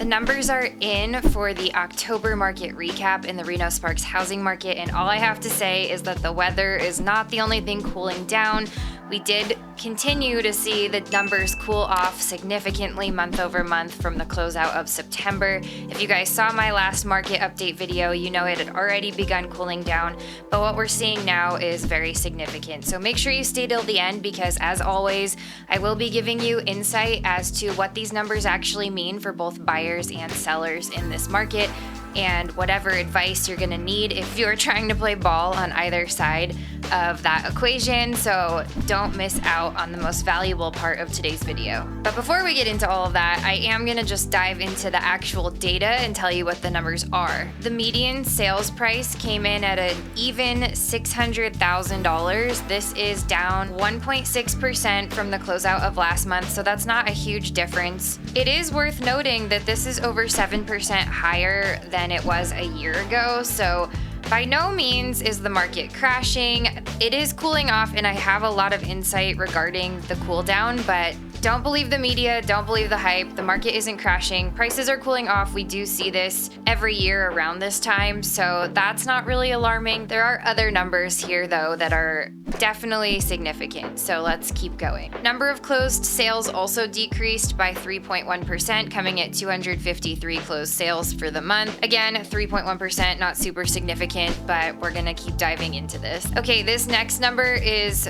The numbers are in for the October market recap in the Reno Sparks housing market, and all I have to say is that the weather is not the only thing cooling down. We did continue to see the numbers cool off significantly month over month from the closeout of September. If you guys saw my last market update video, you know it had already begun cooling down, but what we're seeing now is very significant. So make sure you stay till the end because, as always, I will be giving you insight as to what these numbers actually mean for both buyers and sellers in this market, and whatever advice you're gonna need if you're trying to play ball on either side of that equation. So don't miss out on the most valuable part of today's video. But before we get into all of that, I am gonna just dive into the actual data and tell you what the numbers are. The median sales price came in at an even $600,000. This is down 1.6% from the closeout of last month, so that's not a huge difference. It is worth noting that this is over 7% higher than it was a year ago, so by no means is the market crashing. It is cooling off, and I have a lot of insight regarding the cool down, but don't believe the media, don't believe the hype. The market isn't crashing. Prices are cooling off. We do see this every year around this time, so that's not really alarming. There are other numbers here, though, that are definitely significant, so let's keep going. Number of closed sales also decreased by 3.1%, coming at 253 closed sales for the month. Again, 3.1%, not super significant, but we're gonna keep diving into this. Okay, this next number is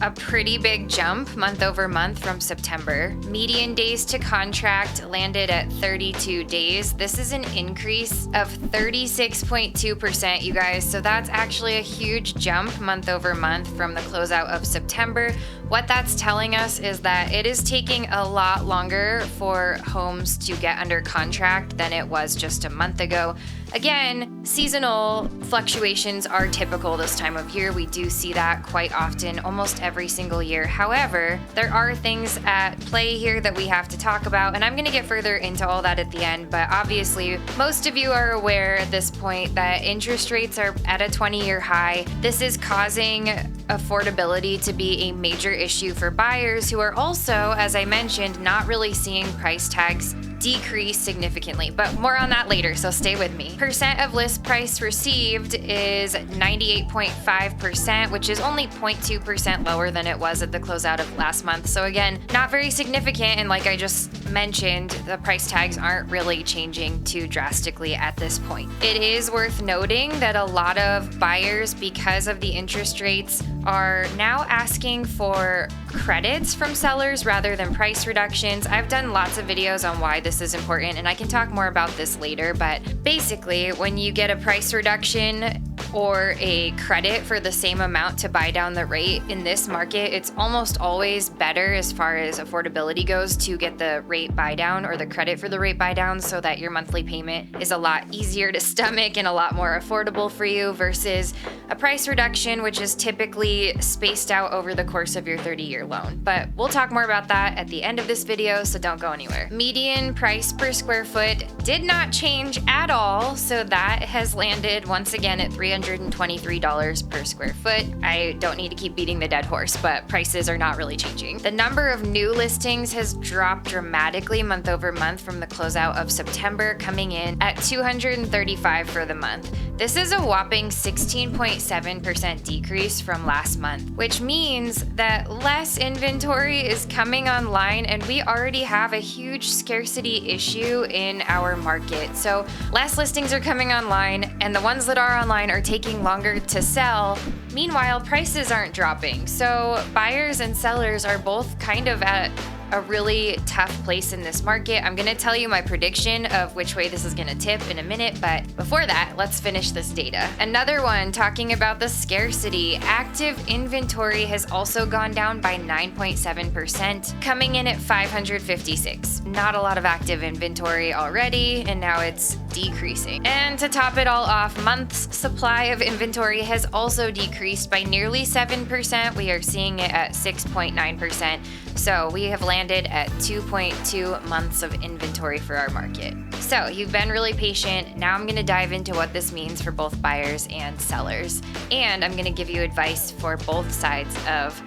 a pretty big jump month over month from September. Median days to contract landed at 32 days. This is an increase of 36.2%, you guys. So that's actually a huge jump month over month from the closeout of September. What that's telling us is that it is taking a lot longer for homes to get under contract than it was just a month ago. Again, seasonal fluctuations are typical this time of year. We do see that quite often, almost every single year. However, there are things at play here that we have to talk about, and I'm going to get further into all that at the end, but obviously, most of you are aware at this point that interest rates are at a 20-year high. This is causing affordability to be a major issue for buyers who are also, as I mentioned, not really seeing price tags decrease significantly, but more on that later, so stay with me. Percent of list price received is 98.5%, which is only 0.2% lower than it was at the closeout of last month. So again, not very significant, and like I just mentioned, the price tags aren't really changing too drastically at this point. It is worth noting that a lot of buyers, because of the interest rates, are now asking for credits from sellers rather than price reductions. I've done lots of videos on why this is important, and I can talk more about this later, but basically, when you get a price reduction or a credit for the same amount to buy down the rate in this market, it's almost always better as far as affordability goes to get the rate buy down or the credit for the rate buy down so that your monthly payment is a lot easier to stomach and a lot more affordable for you versus a price reduction, which is typically spaced out over the course of your 30-year loan. But we'll talk more about that at the end of this video, so don't go anywhere. Median price per square foot did not change at all, so that has landed once again at $323 per square foot. I don't need to keep beating the dead horse, but prices are not really changing. The number of new listings has dropped dramatically month over month from the closeout of September, coming in at 235 for the month. This is a whopping 16.7% decrease from last month, which means that less inventory is coming online, and we already have a huge scarcity issue in our market. So less listings are coming online, and the ones that are online are taking longer to sell. Meanwhile, prices aren't dropping. So buyers and sellers are both kind of at a really tough place in this market. I'm gonna tell you my prediction of which way this is gonna tip in a minute, but before that, let's finish this data. Another one talking about the scarcity. Active inventory has also gone down by 9.7%, coming in at 556. Not a lot of active inventory already, and now it's decreasing. And to top it all off, months supply of inventory has also decreased by nearly 7%. We are seeing it at 6.9%. So we have landed at 2.2 months of inventory for our market. So you've been really patient. Now I'm going to dive into what this means for both buyers and sellers. And I'm going to give you advice for both sides of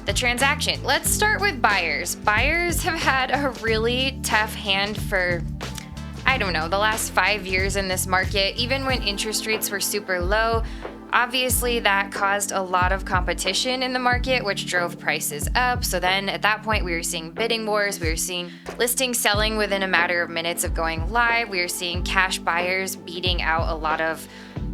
the transaction. Let's start with buyers. Buyers have had a really tough hand for, I don't know, the last 5 years in this market, even when interest rates were super low, obviously that caused a lot of competition in the market, which drove prices up. So then at that point, we were seeing bidding wars. We were seeing listings selling within a matter of minutes of going live. We were seeing cash buyers beating out a lot of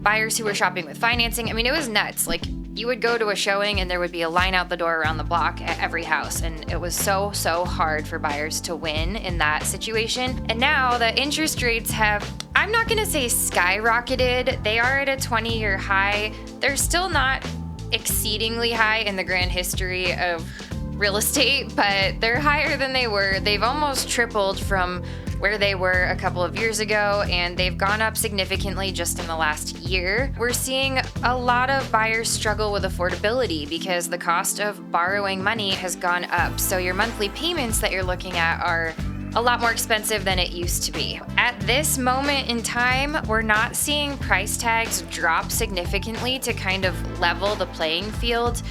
buyers who were shopping with financing. I mean, it was nuts. Like, you would go to a showing and there would be a line out the door around the block at every house. And it was so hard for buyers to win in that situation. And now the interest rates have, I'm not gonna say skyrocketed. They are at a 20-year high. They're still not exceedingly high in the grand history of real estate, but they're higher than they were. They've almost tripled from where they were a couple of years ago, and they've gone up significantly just in the last year. We're seeing a lot of buyers struggle with affordability because the cost of borrowing money has gone up. So your monthly payments that you're looking at are a lot more expensive than it used to be. At this moment in time, we're not seeing price tags drop significantly to kind of level the playing field.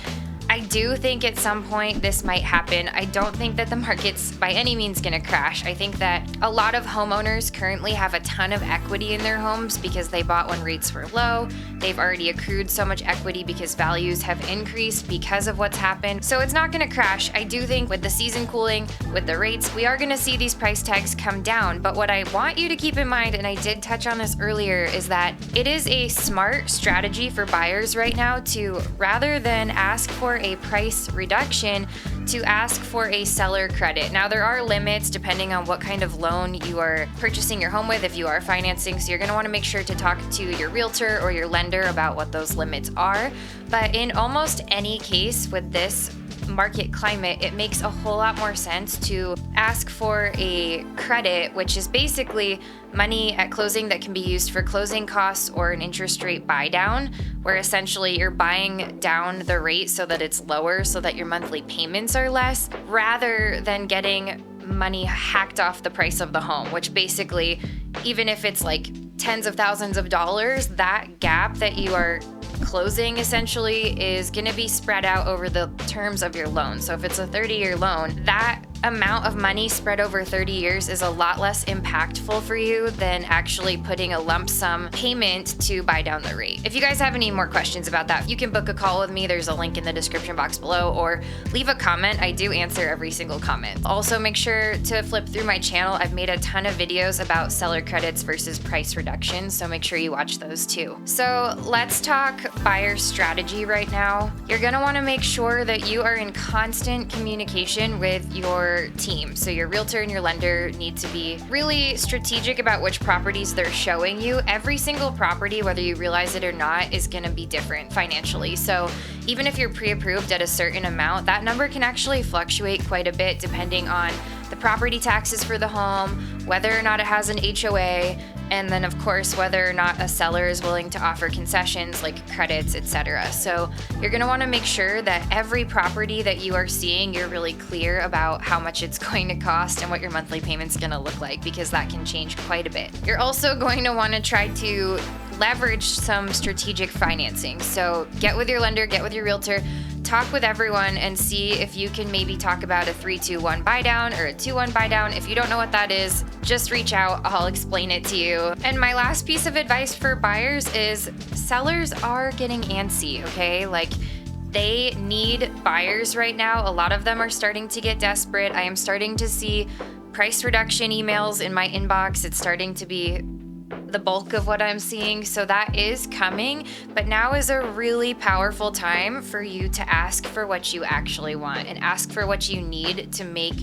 I do think at some point this might happen. I don't think that the market's by any means gonna crash. I think that a lot of homeowners currently have a ton of equity in their homes because they bought when rates were low. They've already accrued so much equity because values have increased because of what's happened. So it's not gonna crash. I do think with the season cooling, with the rates, we are gonna see these price tags come down. But what I want you to keep in mind, and I did touch on this earlier, is that it is a smart strategy for buyers right now to, rather than ask for a price reduction, to ask for a seller credit. Now, there are limits depending on what kind of loan you are purchasing your home with if you are financing, so you're gonna wanna make sure to talk to your realtor or your lender about what those limits are. But in almost any case with this market climate, it makes a whole lot more sense to ask for a credit, which is basically money at closing that can be used for closing costs or an interest rate buy down, where essentially you're buying down the rate so that it's lower so that your monthly payments are less, rather than getting money hacked off the price of the home, which basically, even if it's like tens of thousands of dollars, that gap that you are closing essentially is going to be spread out over the terms of your loan. So if it's a 30-year loan, that amount of money spread over 30 years is a lot less impactful for you than actually putting a lump sum payment to buy down the rate. If you guys have any more questions about that, you can book a call with me. There's a link in the description box below, or leave a comment. I do answer every single comment. Also, make sure to flip through my channel. I've made a ton of videos about seller credits versus price reductions, so make sure you watch those too. So let's talk buyer strategy right now. You're gonna wanna make sure that you are in constant communication with your team. So your realtor and your lender need to be really strategic about which properties they're showing you. Every single property, whether you realize it or not, is gonna be different financially. So even if you're pre-approved at a certain amount, that number can actually fluctuate quite a bit depending on the property taxes for the home, whether or not it has an HOA, and then of course whether or not a seller is willing to offer concessions like credits, etc. So you're going to want to make sure that every property that you are seeing, you're really clear about how much it's going to cost and what your monthly payment's going to look like, because that can change quite a bit. You're also going to want to try to leverage some strategic financing. So get with your lender, get with your realtor, talk with everyone and see if you can maybe talk about a 3-2-1 buy down or a 2-1 buy down. If you don't know what that is, just reach out. I'll explain it to you. And my last piece of advice for buyers is sellers are getting antsy, okay? Like, they need buyers right now. A lot of them are starting to get desperate. I am starting to see price reduction emails in my inbox. It's starting to be the bulk of what I'm seeing. So that is coming, but now is a really powerful time for you to ask for what you actually want and ask for what you need to make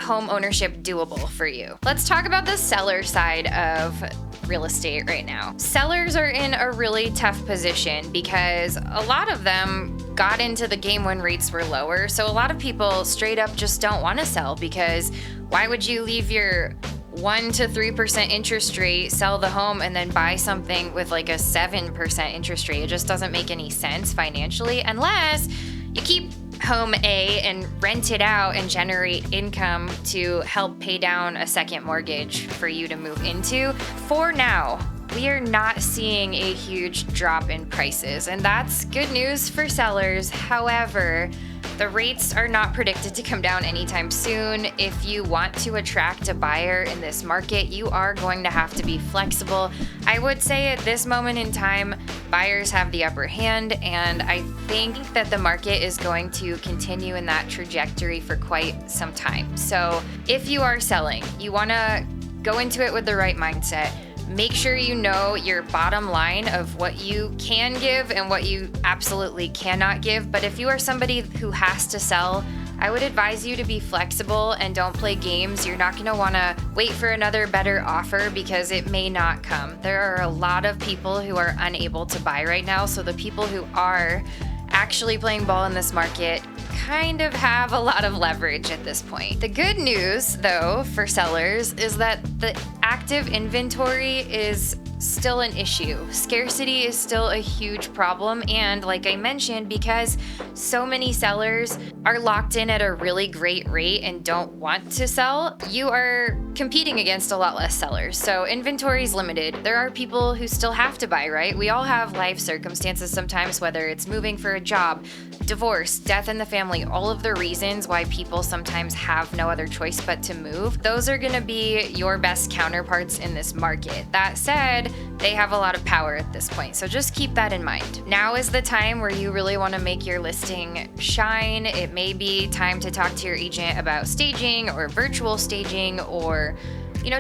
home ownership doable for you. Let's talk about the seller side of real estate right now. Sellers are in a really tough position because a lot of them got into the game when rates were lower. So a lot of people straight up just don't want to sell, because why would you leave your 1 to 3% interest rate, sell the home, and then buy something with like a 7% interest rate? It just doesn't make any sense financially, unless you keep home A and rent it out and generate income to help pay down a second mortgage for you to move into. For now, we are not seeing a huge drop in prices, and that's good news for sellers. However, The rates are not predicted to come down anytime soon. If you want to attract a buyer in this market, you are going to have to be flexible. I would say at this moment in time, buyers have the upper hand, and I think that the market is going to continue in that trajectory for quite some time. So if you are selling, you want to go into it with the right mindset. Make sure you know your bottom line of what you can give and what you absolutely cannot give. But if you are somebody who has to sell, I would advise you to be flexible and don't play games. You're not going to want to wait for another better offer because it may not come. There are a lot of people who are unable to buy right now. So the people who are actually playing ball in this market kind of have a lot of leverage at this point. The good news, though, for sellers is that the active inventory is still an issue. Scarcity is still a huge problem, and like I mentioned, because so many sellers are locked in at a really great rate and don't want to sell, you are competing against a lot less sellers. So inventory is limited. There are people who still have to buy, right? We all have life circumstances sometimes, whether it's moving for a job, divorce, death in the family, all of the reasons why people sometimes have no other choice but to move. Those are going to be your best counterparts in this market. That said, they have a lot of power at this point, so just keep that in mind. Now is the time where you really want to make your listing shine. It may be time to talk to your agent about staging or virtual staging, or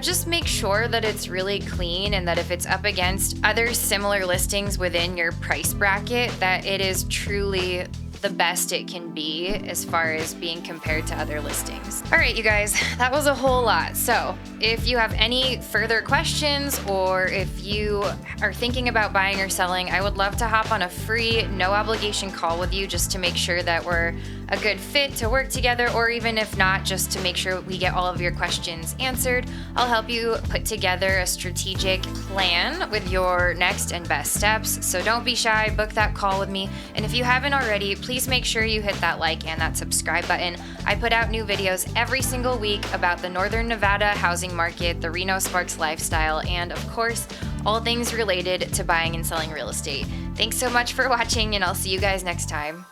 just make sure that it's really clean and that if it's up against other similar listings within your price bracket, that it is truly the best it can be as far as being compared to other listings. All right, you guys, that was a whole lot. So if you have any further questions, or if you are thinking about buying or selling, I would love to hop on a free, no obligation call with you just to make sure that we're a good fit to work together, or even if not, just to make sure we get all of your questions answered. I'll help you put together a strategic plan with your next and best steps. So don't be shy, book that call with me. And if you haven't already, please make sure you hit that like and that subscribe button. I put out new videos every single week about the Northern Nevada housing market, the Reno Sparks lifestyle, and of course, all things related to buying and selling real estate. Thanks so much for watching, and I'll see you guys next time.